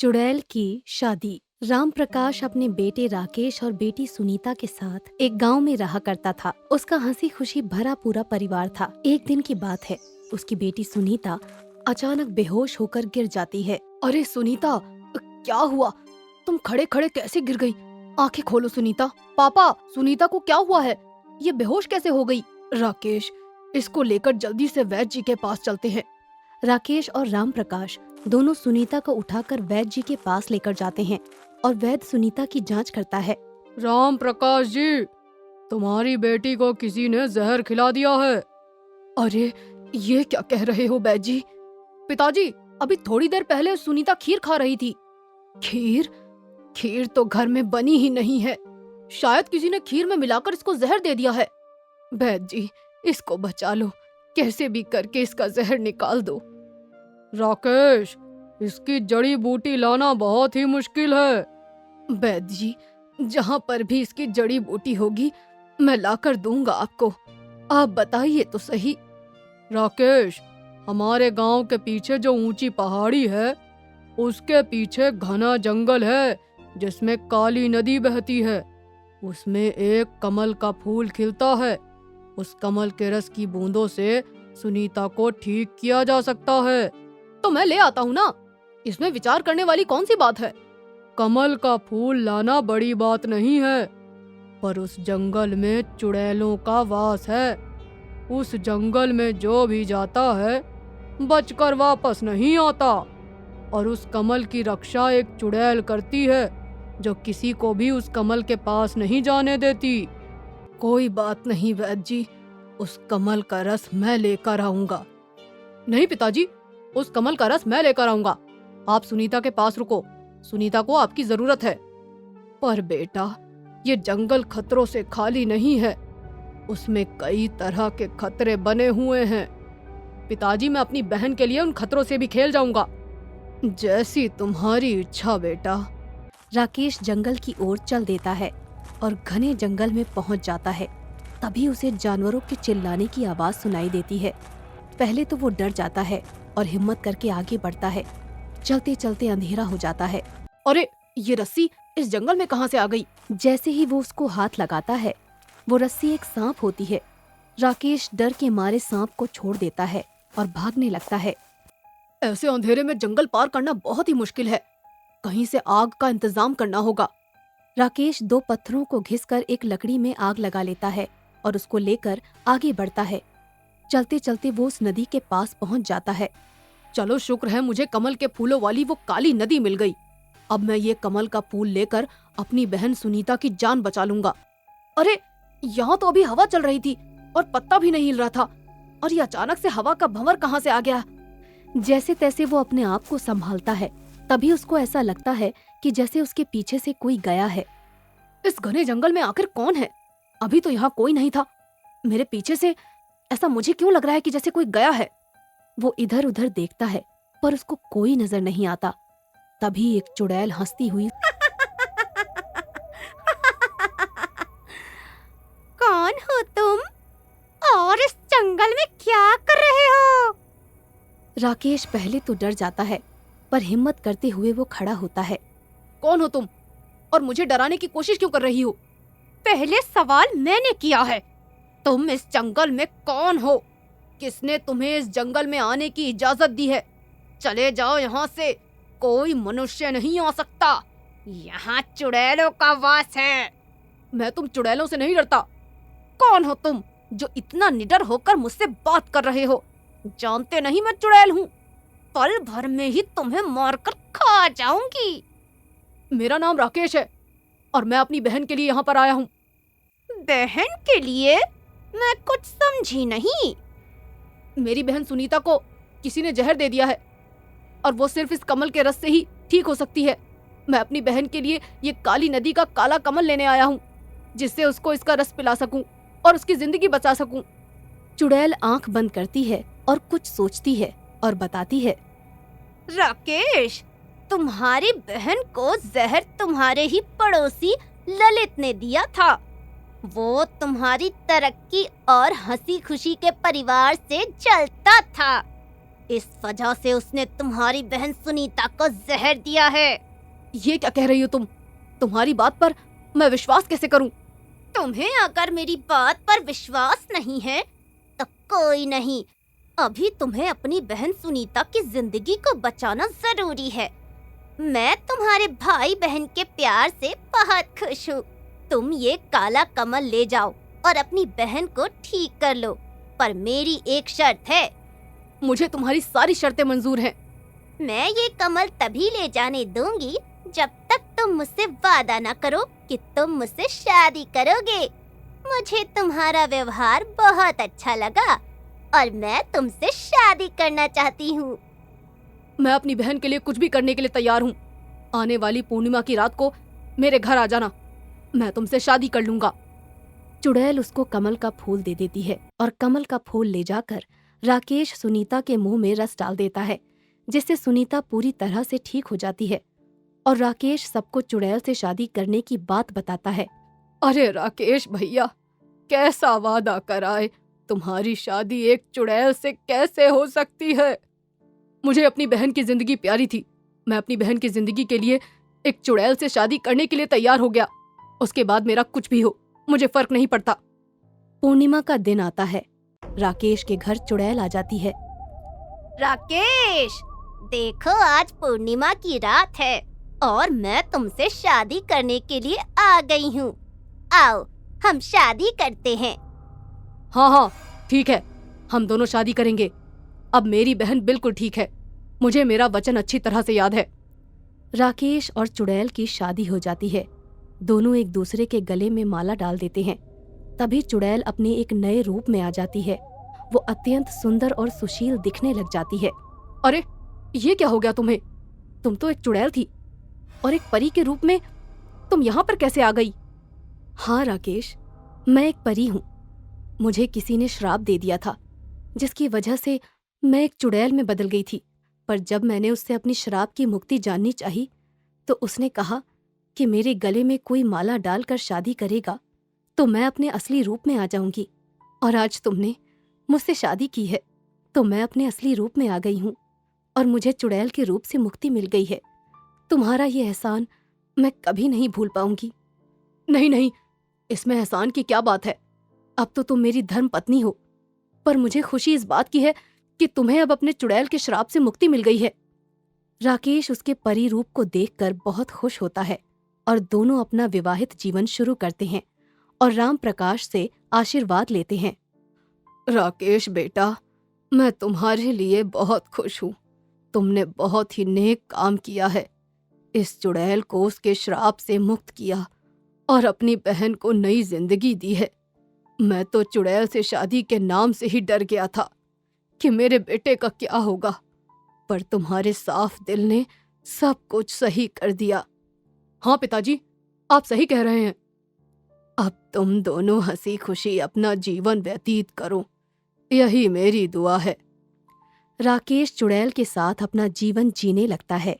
चुड़ैल की शादी। राम प्रकाश अपने बेटे राकेश और बेटी सुनीता के साथ एक गांव में रहा करता था। उसका हंसी खुशी भरा पूरा परिवार था। एक दिन की बात है, उसकी बेटी सुनीता अचानक बेहोश होकर गिर जाती है। अरे सुनीता, क्या हुआ? तुम खड़े खड़े कैसे गिर गई? आंखें खोलो सुनीता। पापा, सुनीता को क्या हुआ है? ये बेहोश कैसे हो गई? राकेश, इसको लेकर जल्दी से वैद्य जी के पास चलते हैं। राकेश और राम प्रकाश दोनों सुनीता को उठाकर वैद्य जी के पास लेकर जाते हैं और वैद्य सुनीता की जांच करता है। राम प्रकाश जी, तुम्हारी बेटी को किसी ने जहर खिला दिया है। अरे, ये क्या कह रहे हो वैद्य जी? पिताजी, अभी थोड़ी देर पहले सुनीता खीर खा रही थी। खीर? खीर तो घर में बनी ही नहीं है। शायद किसी ने खीर में मिलाकर इसको जहर दे दिया है। वैद्य जी, इसको बचा लो, कैसे भी करके इसका जहर निकाल दो। राकेश, इसकी जड़ी बूटी लाना बहुत ही मुश्किल है। वैद्य जी, जहाँ पर भी इसकी जड़ी बूटी होगी मैं लाकर दूंगा आपको। आप बताइए तो सही। राकेश, हमारे गांव के पीछे जो ऊंची पहाड़ी है, उसके पीछे घना जंगल है जिसमें काली नदी बहती है। उसमें एक कमल का फूल खिलता है। उस कमल के रस की बूंदों से सुनीता को ठीक किया जा सकता है। तो मैं ले आता हूँ ना, इसमें विचार करने वाली कौन सी बात है? कमल का फूल लाना बड़ी बात नहीं है, पर उस जंगल में चुड़ैलों का वास है। उस जंगल में जो भी जाता है बचकर वापस नहीं आता, और उस कमल की रक्षा एक चुड़ैल करती है जो किसी को भी उस कमल के पास नहीं जाने देती। कोई बात नहीं वैद्य जी, उस कमल का रस मैं लेकर आऊंगा। नहीं पिताजी, उस कमल का रस मैं लेकर आऊंगा। आप सुनीता के पास रुको, सुनीता को आपकी जरूरत है। पर बेटा, ये जंगल खतरों से खाली नहीं है, उसमें कई तरह के खतरे बने हुए हैं। पिताजी, मैं अपनी बहन के लिए उन खतरों से भी खेल जाऊंगा। जैसी तुम्हारी इच्छा बेटा। राकेश जंगल की ओर चल देता है और घने जंगल में पहुंच जाता है। तभी उसे जानवरों के चिल्लाने की आवाज सुनाई देती है। पहले तो वो डर जाता है और हिम्मत करके आगे बढ़ता है। चलते चलते अंधेरा हो जाता है। अरे, ये रस्सी इस जंगल में कहाँ से आ गई? जैसे ही वो उसको हाथ लगाता है, वो रस्सी एक सांप होती है। राकेश डर के मारे सांप को छोड़ देता है और भागने लगता है। ऐसे अंधेरे में जंगल पार करना बहुत ही मुश्किल है, कहीं से आग का इंतजाम करना होगा। राकेश दो पत्थरों को घिसकर एक लकड़ी में आग लगा लेता है और उसको लेकर आगे बढ़ता है। चलते चलते वो उस नदी के पास पहुंच जाता है। चलो, शुक्र है मुझे कमल के फूलों वाली वो काली नदी मिल गई। अब मैं ये कमल का फूल लेकर अपनी बहन सुनीता की जान बचा लूंगा। अरे, यहाँ तो अभी हवा चल रही थी और पत्ता भी नहीं हिल रहा था, और ये अचानक से हवा का भंवर कहाँ से आ गया? जैसे तैसे वो अपने आप को संभालता है। तभी उसको ऐसा लगता है कि जैसे उसके पीछे से कोई गया है। इस घने जंगल में आखिर कौन है? अभी तो यहाँ कोई नहीं था। मेरे पीछे से ऐसा मुझे क्यों लग रहा है कि जैसे कोई गया है? वो इधर उधर देखता है पर उसको कोई नजर नहीं आता। तभी एक चुड़ैल हंसती हुई कौन हो तुम और इस जंगल में क्या कर रहे हो? राकेश पहले तो डर जाता है, पर हिम्मत करते हुए वो खड़ा होता है। कौन हो तुम और मुझे डराने की कोशिश क्यों कर रही हो? पहले सवाल मैंने किया है, तुम इस जंगल में कौन हो? किसने तुम्हें इस जंगल में आने की इजाजत दी है? चले जाओ यहाँ से, कोई मनुष्य नहीं आ सकता। यहाँ चुड़ैलों का वास है। मैं तुम चुड़ैलों से नहीं डरता। कौन हो तुम जो इतना निडर होकर मुझसे बात कर रहे हो? जानते नहीं मैं चुड़ैल हूँ। पल भर में ही तुम्हें मारकर खा जाऊंगी। मेरा नाम राकेश है और मैं अपनी बहन के लिए यहाँ पर आया हूँ। बहन के लिए? मैं कुछ समझी नहीं। मेरी बहन सुनीता को किसी ने जहर दे दिया है और वो सिर्फ इस कमल के रस से ही ठीक हो सकती है। मैं अपनी बहन के लिए ये काली नदी का काला कमल लेने आया हूँ, जिससे उसको इसका रस पिला सकूं और उसकी जिंदगी बचा सकूं। चुड़ैल आंख बंद करती है और कुछ सोचती है और बताती है। राकेश, तुम्हारी बहन को जहर तुम्हारे ही पड़ोसी ललित ने दिया था। वो तुम्हारी तरक्की और हंसी खुशी के परिवार से जलता था, इस वजह से उसने तुम्हारी बहन सुनीता को जहर दिया है। ये क्या कह रही हो तुम? तुम्हारी बात पर मैं विश्वास कैसे करूं? तुम्हें अगर मेरी बात पर विश्वास नहीं है तो कोई नहीं, अभी तुम्हें अपनी बहन सुनीता की जिंदगी को बचाना जरूरी है। मैं तुम्हारे भाई बहन के प्यार से बहुत खुश हूँ। तुम ये काला कमल ले जाओ और अपनी बहन को ठीक कर लो, पर मेरी एक शर्त है। मुझे तुम्हारी सारी शर्तें मंजूर हैं। मैं ये कमल तभी ले जाने दूंगी जब तक तुम मुझसे वादा न करो कि तुम मुझसे शादी करोगे। मुझे तुम्हारा व्यवहार बहुत अच्छा लगा और मैं तुमसे शादी करना चाहती हूँ। मैं अपनी बहन के लिए कुछ भी करने के लिए तैयार हूँ। आने वाली पूर्णिमा की रात को मेरे घर आ जाना, मैं तुमसे शादी कर लूंगा। चुड़ैल उसको कमल का फूल दे देती है और कमल का फूल ले जाकर राकेश सुनीता के मुंह में रस डाल देता है, जिससे सुनीता पूरी तरह से ठीक हो जाती है और राकेश सबको चुड़ैल से शादी करने की बात बताता है। अरे राकेश भैया, कैसा वादा कराए, तुम्हारी शादी एक चुड़ैल से कैसे हो सकती है? मुझे अपनी बहन की जिंदगी प्यारी थी। मैं अपनी बहन की जिंदगी के लिए एक चुड़ैल से शादी करने के लिए तैयार हो गया। उसके बाद मेरा कुछ भी हो, मुझे फर्क नहीं पड़ता। पूर्णिमा का दिन आता है। राकेश के घर चुड़ैल आ जाती है। राकेश, देखो आज पूर्णिमा की रात है और मैं तुमसे शादी करने के लिए आ गई हूँ। आओ हम शादी करते हैं। हाँ हाँ ठीक है, हम दोनों शादी करेंगे। अब मेरी बहन बिल्कुल ठीक है, मुझे मेरा वचन अच्छी तरह से याद है। राकेश और चुड़ैल की शादी हो जाती है। दोनों एक दूसरे के गले में माला डाल देते हैं। तभी चुड़ैल अपने एक नए रूप में आ जाती है। वो अत्यंत सुंदर और सुशील दिखने लग जाती है। अरे ये क्या हो गया तुम्हें? तुम तो एक चुड़ैल थी और एक परी के रूप में तुम यहाँ पर कैसे आ गई? हाँ राकेश, मैं एक परी हूँ। मुझे किसी ने श्राप दे दिया था, जिसकी वजह से मैं एक चुड़ैल में बदल गई थी। पर जब मैंने उससे अपनी श्राप की मुक्ति जाननी चाही तो उसने कहा कि मेरे गले में कोई माला डालकर शादी करेगा तो मैं अपने असली रूप में आ जाऊंगी। और आज तुमने मुझसे शादी की है तो मैं अपने असली रूप में आ गई हूँ और मुझे चुड़ैल के रूप से मुक्ति मिल गई है। तुम्हारा ये एहसान मैं कभी नहीं भूल पाऊंगी। नहीं नहीं, इसमें एहसान की क्या बात है? अब तो तुम मेरी धर्म पत्नी हो। पर मुझे खुशी इस बात की है कि तुम्हें अब अपने चुड़ैल के श्राप से मुक्ति मिल गई है। राकेश उसके परी रूप को देखकर बहुत खुश होता है और दोनों अपना विवाहित जीवन शुरू करते हैं और राम प्रकाश से आशीर्वाद लेते हैं। राकेश बेटा, मैं तुम्हारे लिए बहुत खुश हूँ। तुमने बहुत ही नेक काम किया है। इस चुड़ैल को उसके श्राप से मुक्त किया और अपनी बहन को नई जिंदगी दी है। मैं तो चुड़ैल से शादी के नाम से ही डर गया था कि मेरे बेटे का क्या होगा, पर तुम्हारे साफ दिल ने सब कुछ सही कर दिया। हाँ पिताजी, आप सही कह रहे हैं। अब तुम दोनों हंसी खुशी अपना जीवन व्यतीत करो, यही मेरी दुआ है। राकेश चुड़ैल के साथ अपना जीवन जीने लगता है।